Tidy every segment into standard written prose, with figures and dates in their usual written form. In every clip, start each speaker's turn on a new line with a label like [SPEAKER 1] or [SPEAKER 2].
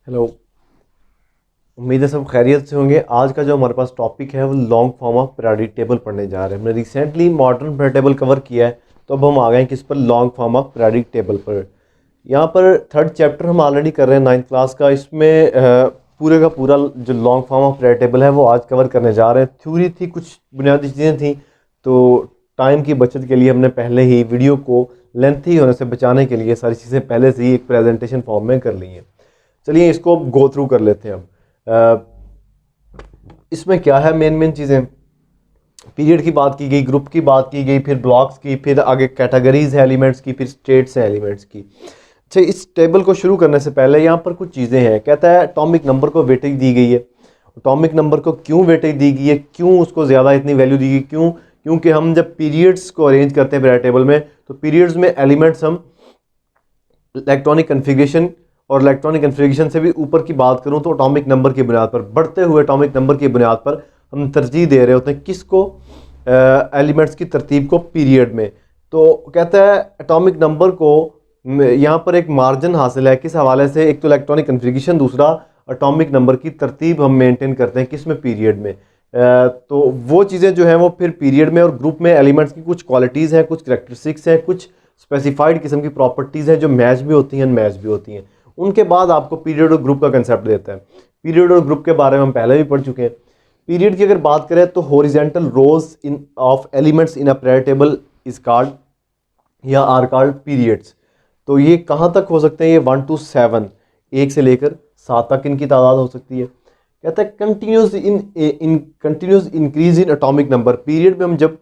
[SPEAKER 1] Hello. उम्मीद है सब खैरियत से होंगे। आज का जो हमारे पास टॉपिक है वो long form of periodic table पढ़ने जा रहे हैं। हमने recently modern periodic table cover किया है, तो अब हम आ गए हैं किस पर, long form of periodic table पर। यहाँ पर थर्ड चैप्टर हम ऑलरेडी कर रहे हैं 9th क्लास का। इसमें पूरे का पूरा जो long form of periodic table है वो आज कवर करने जा रहे हैं। थ्योरी थी, कुछ बुनियादी चीज़ें थी, तो टाइम की बचत के लिए हमने पहले ही वीडियो को लेंथी होने से बचाने के लिए सारी चीज़ें पहले से ही एक प्रेजेंटेशन फॉर्म में कर ली हैं। चलिए इसको गो थ्रू कर लेते हैं हम। इसमें क्या है, मेन चीज़ें, पीरियड की बात की गई, ग्रुप की बात की गई, फिर ब्लॉक्स की, फिर आगे कैटेगरीज है एलिमेंट्स की, फिर स्टेट्स हैं एलिमेंट्स की। अच्छा, इस टेबल को शुरू करने से पहले यहाँ पर कुछ चीज़ें हैं। कहता है एटॉमिक नंबर को वेटेज दी गई है। एटॉमिक नंबर को क्यों वेटेज दी गई है, क्यों उसको ज़्यादा इतनी वैल्यू दी गई, क्यों? क्योंकि हम जब पीरियड्स को अरेंज करते हैं पीरियड टेबल में, तो पीरियड्स में एलिमेंट्स हम इलेक्ट्रॉनिक कन्फिग्रेशन, और इलेक्ट्रॉनिक कन्फिग्रेशन से भी ऊपर की बात करूं तो एटॉमिक नंबर की बुनियाद पर, बढ़ते हुए एटॉमिक नंबर की बुनियाद पर हम तरजीह दे रहे होते हैं किसको, एलिमेंट्स की तरतीब को पीरियड में। तो कहता है एटॉमिक नंबर को यहाँ पर एक मार्जिन हासिल है, किस हवाले से? एक तो इलेक्ट्रॉनिक कन्फिग्रेशन, दूसरा एटॉमिक नंबर की तरतीब हम मेंटेन करते हैं किस में, पीरियड में। तो वो चीज़ें जो हैं वो फिर पीरियड में और ग्रुप में एलिमेंट्स की कुछ क्वालिटीज़ हैं, कुछ करेक्टरिस्टिक्स हैं, कुछ स्पेसिफाइड किस्म की प्रॉपर्टीज़ हैं जो मैच भी होती हैं, अनमैच भी होती हैं। उनके बाद आपको पीरियड और ग्रुप का कंसेप्ट देता है। पीरियड और ग्रुप के बारे में हम पहले भी पढ़ चुके हैं। पीरियड की अगर बात करें तो horizontal rows in of elements in a period table is called या आर कॉल्ड पीरियड्स। तो ये कहाँ तक हो सकते हैं? ये 1 to 7, 1 से लेकर 7 तक इनकी तादाद हो सकती है। कहता है continuous increase in atomic number. Period में हम जब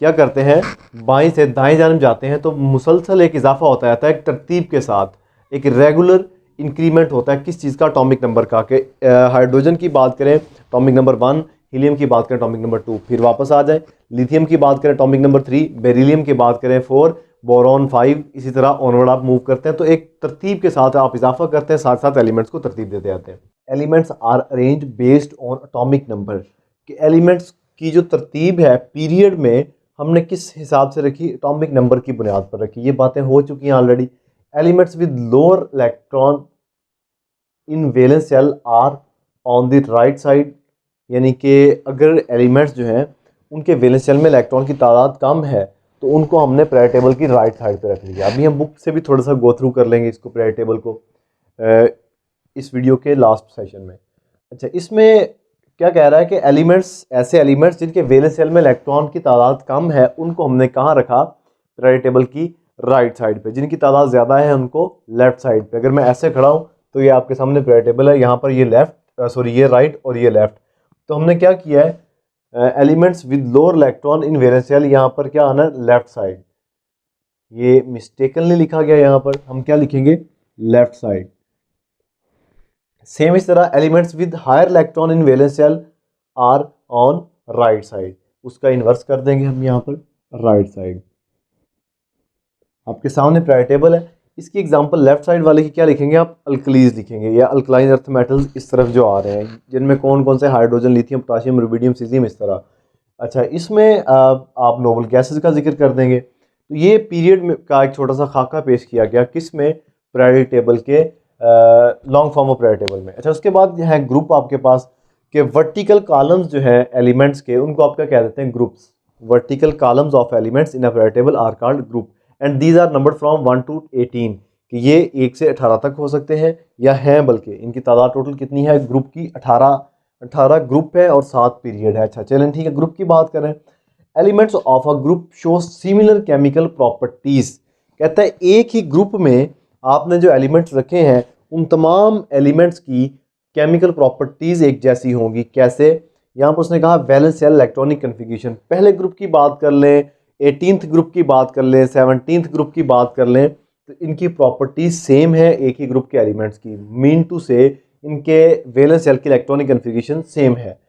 [SPEAKER 1] क्या करते हैं, बाएं से दाएं जानब जाते हैं, तो मुसलसल एक इजाफा होता रहता है, एक तरतीब के साथ एक रेगुलर इंक्रीमेंट होता है। किस चीज़ का? एटॉमिक नंबर का। कि हाइड्रोजन की बात करें एटॉमिक नंबर 1, हीलियम की बात करें एटॉमिक नंबर 2, फिर वापस आ जाए, लिथियम की बात करें एटॉमिक नंबर 3, बेरिलियम की बात करें 4, बोरॉन 5, इसी तरह ऑनवर्ड आप मूव करते हैं। तो एक तरतीब के साथ आप इजाफा करते हैं, साथ साथ एलिमेंट्स को तरतीब देते जाते हैं। Elements are arrange based on atomic number. कि एलिमेंट्स की जो तरतीब है पीरियड में हमने किस हिसाब से रखी? एटॉमिक नंबर की बुनियाद पर रखी। ये बातें हो चुकी हैं already. Elements with lower electron in valence shell are on the right side. यानी कि अगर एलिमेंट्स जो हैं उनके वैलेंस शेल में इलेक्ट्रॉन की तादाद कम है तो उनको हमने पीरियड टेबल की राइट साइड पे रख लिया। अभी हम बुक से भी थोड़ा सा गो थ्रू कर लेंगे इसको, पीरियड टेबल को, इस वीडियो के लास्ट सेशन में। अच्छा, इसमें क्या कह रहा है कि एलिमेंट्स, ऐसे एलिमेंट्स जिनके वैलेंस शेल में इलेक्ट्रॉन की तादाद कम है उनको हमने कहाँ रखा? पीरियड टेबल की राइट साइड पे। जिनकी तादाद ज़्यादा है उनको लेफ्ट साइड पे। अगर मैं ऐसे खड़ा हूँ तो ये आपके सामने पीरियड टेबल है, यहाँ पर ये ये राइट और ये लेफ्ट। तो हमने क्या किया है, elements with lower electron in valence shell, यहाँ पर क्या आना है? Left side. ये मिस्टेकनली लिखा गया, यहाँ पर हम क्या लिखेंगे? Left side. सेम इस तरह elements with higher electron in valence shell are on right side. उसका इन्वर्स कर देंगे हम यहाँ पर, राइट साइड। आपके सामने पीरियड टेबल है। इसकी एग्जांपल लेफ्ट साइड वाले की क्या लिखेंगे आप? अल्कलीज लिखेंगे, या अल्कलाइन अर्थ मेटल्स इस तरफ जो आ रहे हैं, जिनमें कौन कौन से? Hydrogen, lithium, potassium, rubidium, caesium, इस तरह। अच्छा, इसमें आप नोबल गैसेस का जिक्र कर देंगे। तो ये पीरियड में का एक छोटा सा खाका पेश किया गया, किस में? पीरियोडिक टेबल के long form of periodic table में। अच्छा, उसके बाद है ग्रुप आपके पास, के वर्टिकल कॉलम्स जो है एलिमेंट्स के, उनको आप क्या कह देते हैं? Groups. Vertical columns of elements in a periodic table are called group and these are numbered from 1 to 18। कि ये 1 से 18 तक हो सकते हैं, या हैं, बल्कि इनकी तादाद टोटल कितनी है ग्रुप की? 18 ग्रुप है और 7 पीरियड है। अच्छा चलें, ठीक है। ग्रुप की बात करें, elements of a group show similar chemical properties. कहता है एक ही ग्रुप में आपने जो एलिमेंट्स रखे हैं उन तमाम एलिमेंट्स की केमिकल प्रॉपर्टीज एक जैसी होंगी। कैसे? यहाँ पर उसने कहा वैलेंस शेल इलेक्ट्रॉनिक कन्फिग्रेशन। पहले ग्रुप की बात कर लें, 18th ग्रुप की बात कर लें, 17th ग्रुप की बात कर लें, तो इनकी प्रॉपर्टीज सेम है एक ही ग्रुप के एलिमेंट्स की। मीन टू से इनके वैलेंस शेल की इलेक्ट्रॉनिक कन्फिग्रेशन सेम है।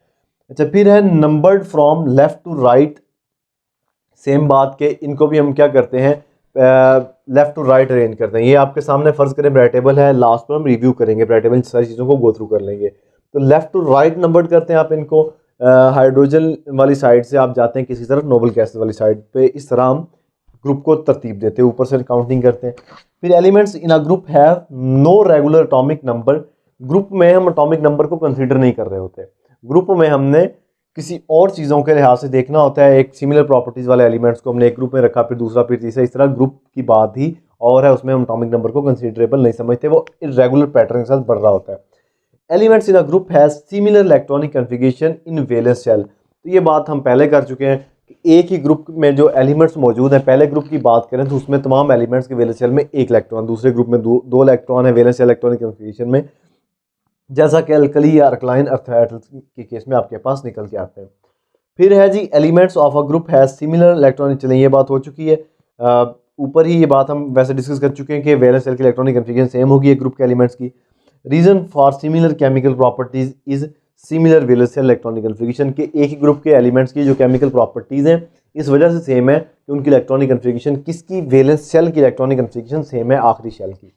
[SPEAKER 1] अच्छा, फिर है numbered from left to right. Same बात के इनको भी हम क्या करते हैं? लेफ्ट टू राइट अरेंज करते हैं। ये आपके सामने फर्ज करें पीरियड टेबल है, लास्ट में हम रिव्यू करेंगे पीरियड टेबल, सारी चीज़ों को गो थ्रू कर लेंगे। तो लेफ्ट टू राइट नंबर्ड करते हैं आप इनको। हाइड्रोजन वाली साइड से आप जाते हैं किसी तरफ नोबल गैसेस वाली साइड पे, इस तरह हम ग्रुप को तरतीब देते हैं, ऊपर से काउंटिंग करते हैं। फिर elements in a group have no regular atomic number group में हम एटॉमिक नंबर को कंसीडर नहीं कर रहे होते, ग्रुप में हमने किसी और चीज़ों के लिहाज से देखना होता है। एक सिमिलर प्रॉपर्टीज़ वाले एलिमेंट्स को हमने एक ग्रुप में रखा, फिर दूसरा, फिर तीसरा, इस तरह ग्रुप की बात ही और है, उसमें हम एटॉमिक नंबर को कंसीडरेबल नहीं समझते, वो इरेगुलर पैटर्न के साथ बढ़ रहा होता है। Elements in a group has similar electronic configuration in valence shell. तो ये बात हम पहले कर चुके हैं कि एक ही ग्रुप में जो एलिमेंट्स मौजूद हैं, पहले ग्रुप की बात करें तो उसमें तमाम एलिमेंट्स के वैलेंस शेल में एक इलेक्ट्रॉन, दूसरे ग्रुप में दो इलेक्ट्रॉन है वैलेंस शेल इलेक्ट्रॉनिक कन्फिगरेशन में, जैसा कि अल्कली या अल्कलाइन अर्थ मेटल्स के केस में आपके पास निकल के आते हैं। फिर है जी elements of a group has similar electronic, चलें ये बात हो चुकी है, ऊपर ही ये बात हम वैसे डिस्कस कर चुके हैं कि वैलेंस शेल की इलेक्ट्रॉनिक कन्फिगरेशन सेम होगी एक ग्रुप के एलिमेंट्स की। Reason for similar chemical properties is similar valence shell electronic configuration, के एक ही ग्रुप के एलिमेंट्स की जो केमिकल प्रॉपर्टीज हैं इस वजह से सेम है कि उनकी इलेक्ट्रॉनिक कन्फिगरेशन, किसकी, वैलेंस शेल की इलेक्ट्रॉनिक कन्फिगरेशन सेम है आखिरी शेल की।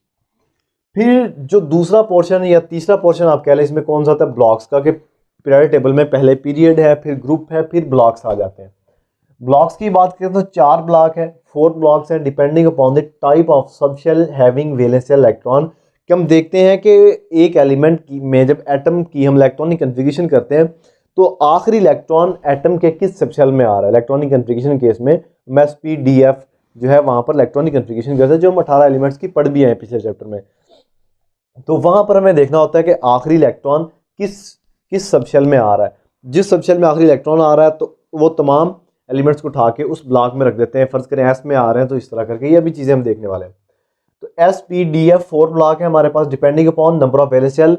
[SPEAKER 1] फिर जो दूसरा पोर्शन या तीसरा पोर्शन आप कह लें, इसमें कौन सा आता है, ब्लॉक्स का, कि पीरियड टेबल में पहले पीरियड है, फिर ग्रुप है, फिर ब्लॉक्स आ जाते हैं। ब्लॉक्स की बात करें तो 4 ब्लॉक है, 4 ब्लॉक्स हैं depending upon the type of subshell having valence shell electron. कि हम देखते हैं कि एक एलिमेंट की में जब एटम की हम इलेक्ट्रॉनिक कन्फिगरेशन करते हैं तो आखिरी इलेक्ट्रॉन एटम के किस सबशेल में आ रहा है। इलेक्ट्रॉनिक कन्फिगरेशन केस में MsPdF जो है वहाँ पर इलेक्ट्रॉनिक कन्फिगरेशन करते हैं, जो हम 18 एलिमेंट्स की पढ़ भी हैं पिछले चैप्टर में। तो वहाँ पर हमें देखना होता है कि आखिरी इलेक्ट्रॉन किस सबशेल में आ रहा है। जिस सबशेल में आखिरी इलेक्ट्रॉन आ रहा है तो वो तमाम एलिमेंट्स को उठा के उस ब्लॉक में रख देते हैं। फर्ज करें एस में आ रहे हैं तो इस तरह करके ये भी चीज़ें हम देखने वाले हैं। तो SPdF 4 ब्लॉक है हमारे पास depending upon number of valence shell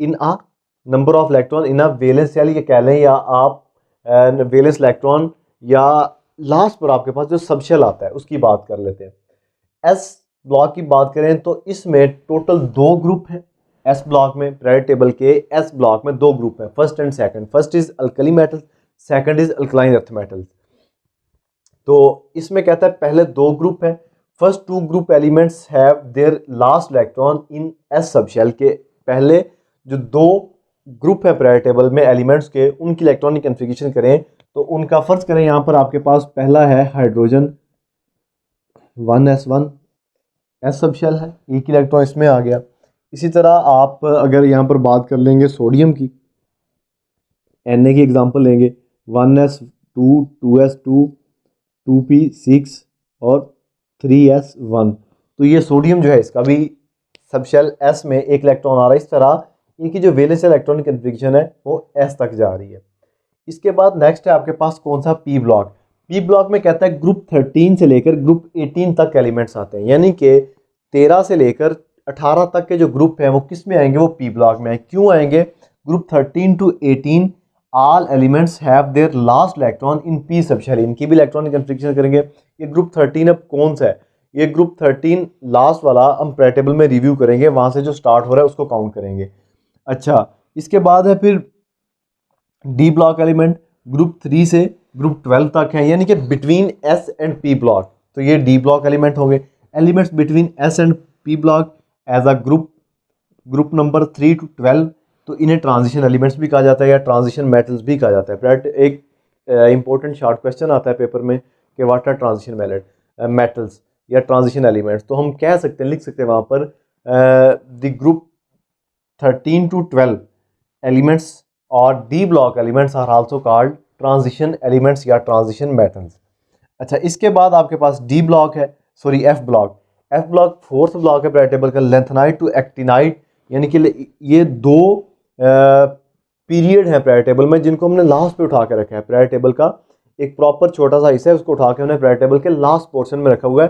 [SPEAKER 1] in a number of electron in a valence shell, ये कह लें, या आप वैलेंस इलेक्ट्रॉन, या लास्ट पर आपके पास जो सबशेल आता है उसकी बात कर लेते हैं। एस ब्लॉक की बात करें तो इसमें टोटल 2 ग्रुप हैं। एस ब्लॉक में पीरियड टेबल के एस ब्लॉक में 2 ग्रुप हैं, first and second. First is alkali metals, second is alkaline earth metals. तो इसमें कहता है पहले 2 ग्रुप हैं, first 2 group elements have their last electron in S subshell, के पहले जो 2 ग्रुप है पीरियड टेबल में एलिमेंट्स के, उनकी इलेक्ट्रॉनिक कन्फिगरेशन करें तो उनका फर्ज करें यहाँ पर आपके पास पहला है हाइड्रोजन 1s1 एस सबशेल है, एक इलेक्ट्रॉन इसमें आ गया। इसी तरह आप अगर यहाँ पर बात कर लेंगे सोडियम की, Na की एग्जांपल लेंगे 1s2 2s2 2p6 और 3s1, तो ये सोडियम जो है इसका भी सबशेल एस में एक इलेक्ट्रॉन आ रहा है। इस तरह इनकी जो वैलेंस इलेक्ट्रॉनिक कन्फिगरेशन है वो एस तक जा रही है। इसके बाद नेक्स्ट है आपके पास कौन सा, पी ब्लॉक। पी ब्लॉक में कहता है ग्रुप 13 से लेकर ग्रुप 18 तक एलिमेंट्स आते हैं, यानी कि 13 से लेकर 18 तक के जो ग्रुप हैं वो किस में आएंगे, वो पी ब्लॉक में आएंगे। क्यों आएंगे, group 13 to 18 all elements have their last electron in P subshell, इनकी भी इलेक्ट्रॉनिक कन्फिगरेशन करेंगे। ये ग्रुप 13 अब कौन सा है, ये ग्रुप 13 लास्ट वाला हम पीरियड टेबल में रिव्यू करेंगे, वहाँ से जो स्टार्ट हो रहा है उसको काउंट करेंगे। अच्छा, इसके बाद है फिर डी ब्लॉक एलिमेंट, ग्रुप 3 से ग्रुप 12 तक है, यानी कि between S and P block, तो ये डी ब्लॉक एलिमेंट हो गए। Elements between S and P block as a group number 3 to 12, तो इन्हें ट्रांजिशन एलिमेंट्स भी कहा जाता है या ट्रांजिशन मेटल्स भी कहा जाता है। फ्रेंड एक इंपॉर्टेंट शॉर्ट क्वेश्चन आता है पेपर में कि व्हाट आर ट्रांजिशन मेटल्स या ट्रांजिशन एलिमेंट्स, तो हम कह सकते हैं, लिख सकते हैं वहाँ पर द ग्रुप 13 to 12 एलिमेंट्स और D block elements are also called transition elements या ट्रांजिशन मेटल्स। अच्छा, इसके बाद आपके पास डी ब्लॉक है, sorry F block. F block 4th block है पीरियड टेबल का, लेंथेनाइट टू एक्टिनाइट, यानी कि ये 2 पीरियड हैं पीरियड टेबल में जिनको हमने लास्ट पे उठा के रखा है। पीरियड टेबल का एक प्रॉपर छोटा सा हिस्सा है, उसको उठा के हमने पीरियड टेबल के लास्ट पोर्शन में रखा हुआ है।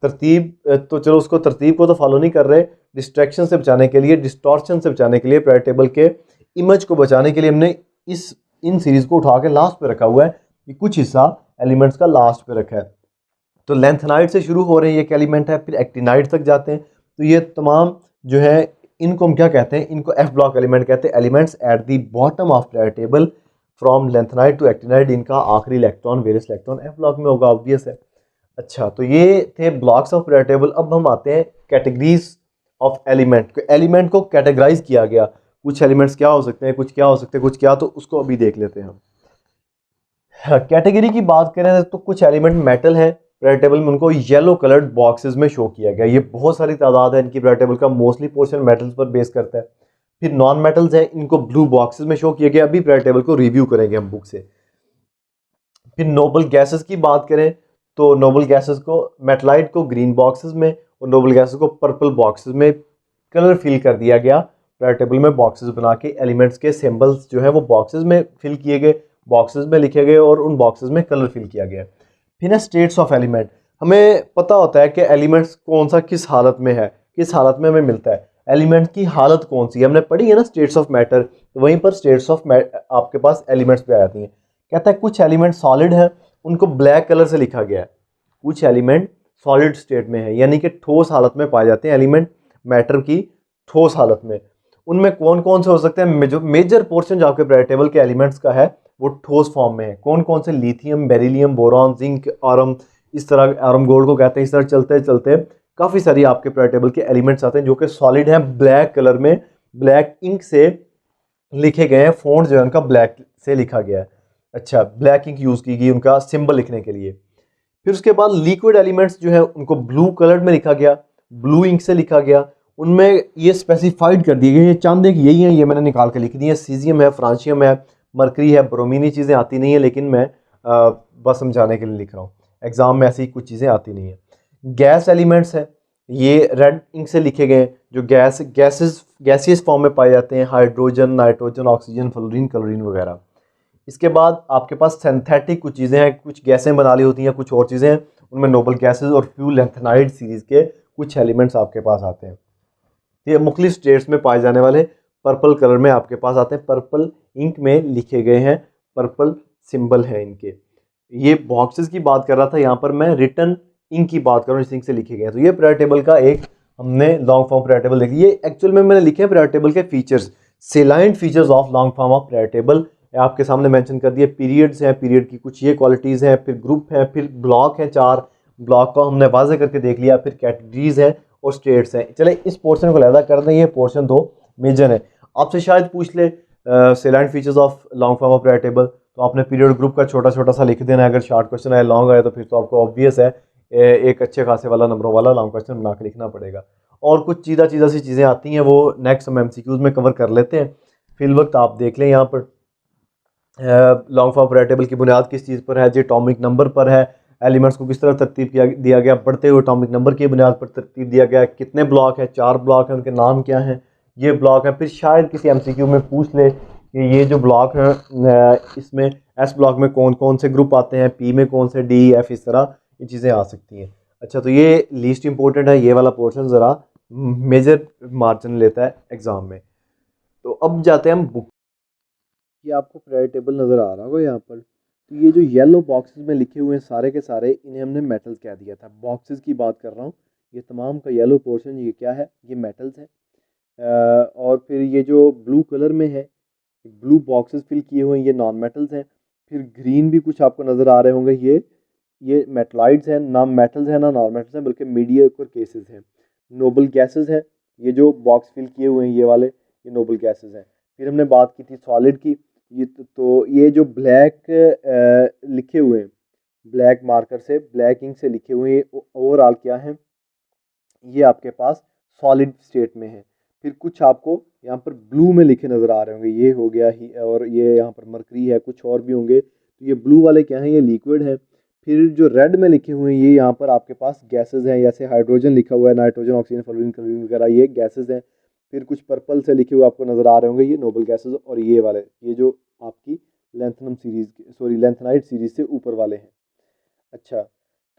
[SPEAKER 1] तरतीब तो चलो उसको तरतीब को तो फॉलो नहीं कर रहे, डिस्ट्रैक्शन से बचाने के लिए, डिस्टॉर्शन से बचाने के लिए, पीरियड टेबल के इमेज को बचाने के लिए हमने इन सीरीज़ को उठा के लास्ट पे रखा हुआ है, कि कुछ हिस्सा एलिमेंट्स का लास्ट पे रखा है। तो लेंथेनाइट से शुरू हो रहे हैं, ये एलिमेंट है, फिर एक्टिनाइट तक जाते हैं। तो ये तमाम जो है इनको हम क्या कहते हैं, इनको एफ ब्लॉक एलिमेंट कहते हैं। Elements at the bottom of period table from lanthanide to actinide, इनका आखिरी electron valence electron F block में होगा, ऑब्वियस है। अच्छा, तो ये थे ब्लॉक्स ऑफ पीरियड टेबल। अब हम आते हैं कैटेगरीज ऑफ एलिमेंट। एलिमेंट को कैटेगराइज किया गया, कुछ एलिमेंट्स क्या हो सकते हैं, कुछ क्या हो सकते हैं, कुछ क्या, तो उसको अभी देख लेते हैं हम। कैटेगरी की बात करें तो कुछ एलिमेंट मेटल है पीरियड टेबल में, उनको येलो कलर्ड बॉक्सेस में शो किया गया। ये बहुत सारी तादाद है इनकी पीरियड टेबल का, मोस्टली पोर्शन मेटल्स पर बेस करता है। फिर नॉन मेटल्स हैं, इनको ब्लू बॉक्सेस में शो किया गया। अभी पीरियड टेबल को रिव्यू करेंगे हम बुक से। फिर नोबल गैसेस की बात करें तो नोबल गैसेस को, मेटलाइट को ग्रीन बॉक्सेस में और नोबल गैसेस को पर्पल बॉक्सेस में कलर फिल कर दिया गया। पीरियड टेबल में बॉक्सेस बना के एलिमेंट्स के सिंबल्स जो है वो बॉक्सेस में फिल किए गए, बॉक्सेस में लिखे गए और उन बॉक्सेस में कलर फिल किया गया। फिर है स्टेट्स ऑफ एलिमेंट। हमें पता होता है कि एलिमेंट्स कौन सा किस हालत में है, किस हालत में हमें मिलता है, एलिमेंट की हालत कौन सी है, हमने पढ़ी है ना स्टेट्स ऑफ मैटर। तो वहीं पर स्टेट्स ऑफ आपके पास एलिमेंट्स पे आ जाती हैं। कहता है कुछ एलिमेंट सॉलिड है, उनको ब्लैक कलर से लिखा गया है। कुछ एलिमेंट सॉलिड स्टेट में है, यानी कि ठोस हालत में पाए जाते हैं एलिमेंट मैटर की ठोस हालत में। उनमें कौन कौन से हो सकते हैं, जो मेजर पोर्शन जो आपके पीरियड टेबल के एलिमेंट्स का है वो ठोस फॉर्म में है। कौन कौन से, लिथियम, बेरिलियम, बोरॉन, जिंक, आरम, इस तरह आरम गोल्ड को कहते हैं। इस तरह चलते चलते काफ़ी सारी आपके पीरियड टेबल के एलिमेंट्स आते हैं जो कि सॉलिड हैं, ब्लैक कलर में, ब्लैक इंक से लिखे गए हैं। फ़ॉन्ट जो है उनका ब्लैक से लिखा गया है। अच्छा, ब्लैक इंक यूज़ की गई उनका सिंबल लिखने के लिए। फिर उसके बाद लिक्विड एलिमेंट्स जो है उनको ब्लू कलर में लिखा गया, ब्लू इंक से लिखा गया। उनमें ये स्पेसिफाइड कर दिए गए, ये चांदे की यही है, ये मैंने निकाल के लिख दी है। सीजियम है, फ्रांशियम है, मरकरी है, ब्रोमीनी चीज़ें आती नहीं है, लेकिन मैं बस समझाने के लिए लिख रहा हूँ। एग्जाम में ऐसी कुछ चीज़ें आती नहीं है। गैस एलिमेंट्स है, ये रेड इंक से लिखे गए, जो गैसियस फॉर्म में पाए जाते हैं, hydrogen, nitrogen, oxygen, fluorine, chlorine वगैरह। इसके बाद आपके पास सिंथेटिक कुछ चीज़ें हैं, कुछ गैसें बना ली होती हैं, कुछ और चीज़ें हैं, उनमें नोबल गैसेस और फ्यूल लैंथेनाइड सीरीज़ के कुछ एलिमेंट्स आपके पास आते हैं। ये मुख्तलिफ स्टेट्स में पाए जाने वाले पर्पल कलर में आपके पास आते हैं, पर्पल इंक में लिखे गए हैं, पर्पल सिंबल है इनके। ये बॉक्सेस की बात कर रहा था, यहाँ पर मैं रिटन इंक की बात कर रहा हूँ, इस इंक से लिखे गए हैं। तो ये पीरियड टेबल का एक हमने लॉन्ग फॉर्म पीरियड टेबल देखी। ये एक्चुअल में मैंने लिखे हैं पीरियड टेबल के features, सेलाइन features of long form of period table आपके सामने मेंशन कर दिए। पीरियड्स हैं, पीरियड की कुछ ये क्वालिटीज़ हैं, फिर ग्रुप हैं, फिर ब्लॉक हैं, 4 ब्लॉक को हमने वाजे करके देख लिया, फिर कैटेगरीज हैं और स्टेट्स हैं। चले इस पोर्शन को अलहदा कर दें, ये पोर्शन 2 मेजर है। आपसे शायद पूछ ले सेलाइन features of long form of period table, तो आपने पीरियड ग्रुप का छोटा छोटा सा लिख देना है। अगर शॉर्ट क्वेश्चन आए, लॉन्ग आए, तो फिर तो आपको ऑब्वियस है एक अच्छे खासे वाला नंबरों वाला लॉन्ग क्वेश्चन बना के लिखना पड़ेगा। और कुछ चीज़ा चीज़ा सी चीज़ें आती हैं, वो नेक्स्ट हम एमसीक्यूज में कवर कर लेते हैं। फिल वक्त आप देख लें यहाँ पर लॉन्ग फॉर्म पीरियड टेबल की बुनियाद किस चीज़ पर है जी, एटॉमिक नंबर पर है। एलिमेंट्स को किस तरह तरतीब दिया गया, बढ़ते हुए एटॉमिक नंबर की बुनियाद पर तरतीब दिया गया। कितने ब्लॉक है, 4 ब्लॉक हैं, उनके नाम क्या हैं, ये ब्लॉक हैं। फिर शायद किसी एमसीक्यू में पूछ ले कि ये जो ब्लॉक हैं इसमें एस ब्लॉक में कौन कौन से ग्रुप आते हैं, पी में कौन से, डी, एफ, इस तरह ये चीज़ें आ सकती हैं। अच्छा, तो ये लीस्ट इंपॉर्टेंट है, ये वाला पोर्शन ज़रा मेजर मार्जिन लेता है एग्ज़ाम में। तो अब जाते हैं हम बुक। ये आपको पीरियड टेबल नज़र आ रहा होगा यहाँ पर। तो ये जो येलो बॉक्सेस में लिखे हुए हैं सारे के सारे, इन्हें हमने मेटल्स कह दिया था। बॉक्सेस की बात कर रहा हूँ, ये तमाम का येलो पोर्शन ये क्या है, ये मेटल्स है। और फिर ये जो ब्लू कलर में है, ब्लू बॉक्सेस फिल किए हुए हैं, ये नॉन मेटल्स हैं। फिर ग्रीन भी कुछ आपको नज़र आ रहे होंगे, ये मेटलाइड्स हैं, ना मेटल्स हैं ना नॉन मेटल्स हैं, बल्कि मीडियोकर केसेस हैं। नोबल गैसेस हैं, ये जो बॉक्स फिल किए हुए हैं ये वाले, ये नोबल गैसेस हैं। फिर हमने बात की थी सॉलिड की, ये तो ये जो ब्लैक लिखे हुए हैं, ब्लैक मार्कर से, ब्लैक इंक से लिखे हुए हैं, ओवरऑल क्या है, ये आपके पास सॉलिड स्टेट में है। फिर कुछ आपको यहाँ पर ब्लू में लिखे नज़र आ रहे होंगे, ये हो गया ही, और ये यहाँ पर मरकरी है, कुछ और भी होंगे। तो ये ब्लू वाले क्या हैं, ये लिक्विड है। फिर जो रेड में लिखे हुए हैं, ये यहाँ पर आपके पास गैसेस हैं, जैसे हाइड्रोजन लिखा हुआ है, नाइट्रोजन, ऑक्सीजन, फ्लोरीन, क्लोरीन वगैरह, ये गैसेस हैं। फिर कुछ पर्पल से लिखे हुए आपको नज़र आ रहे होंगे, ये नोबल गैसेस। और ये वाले, ये जो आपकी lanthanum series, sorry lanthanide series से ऊपर वाले हैं। अच्छा,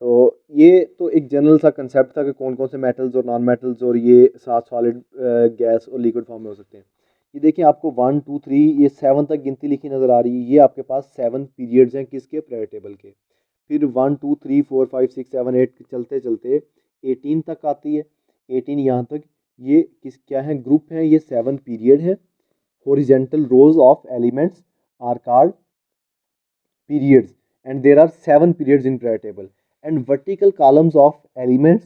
[SPEAKER 1] तो ये तो एक जनरल सा कंसेप्ट था कि कौन कौन से मेटल्स और नॉन मेटल्स और ये साथ सॉलिड, गैस और लिक्विड फॉर्म में हो सकते हैं। ये देखिए आपको 1 2 3 ये 7 तक गिनती लिखी नज़र आ रही है। ये आपके पास 7 पीरियड्स हैं किसके, पीरियड टेबल के। फिर 1 2 3 4 5 6 7 8 चलते चलते 18 तक आती है। 18 यहाँ तक ये क्या है, ग्रुप है, ये 7 पीरियड है। Horizontal rows of elements are called periods, and there are 7 periods in periodic table, and vertical columns of elements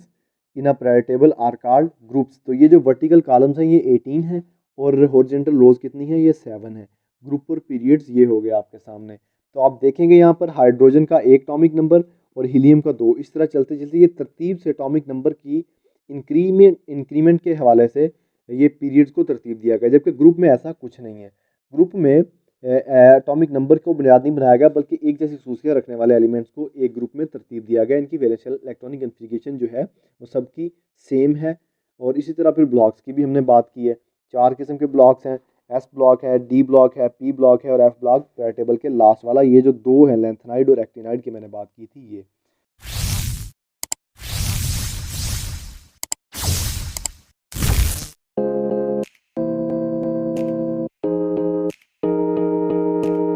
[SPEAKER 1] in a periodic table are called groups। तो ये जो vertical columns हैं ये 18 हैं और horizontal rows कितनी है, ये 7 है। ग्रुप और पीरियड्स ये हो गया आपके सामने। तो आप देखेंगे यहाँ पर हाइड्रोजन का 1 एटॉमिक नंबर और हीलियम का 2। इस तरह चलते चलते ये तरतीब से एटॉमिक नंबर की इंक्रीमेंट के हवाले से ये पीरियड्स को तरतीब दिया गया, जबकि ग्रुप में ऐसा कुछ नहीं है। ग्रुप में एटॉमिक नंबर को बुनियाद नहीं बनाया गया, बल्कि एक जैसी खसूसियात रखने वाले एलिमेंट्स को एक ग्रुप में तरतीब दिया गया। इनकी वैलेंशियल इलेक्ट्रॉनिक कॉन्फ़िगरेशन जो है वो सबकी सेम है। और इसी तरह फिर ब्लॉक्स की भी हमने बात की है। 4 किस्म के ब्लॉक्स हैं, एस ब्लॉक है, डी ब्लॉक है, पी ब्लॉक है और एफ ब्लॉक टेबल के लास्ट वाला। ये जो 2 है लेंथेनाइड और एक्टिनाइड की मैंने बात की थी ये।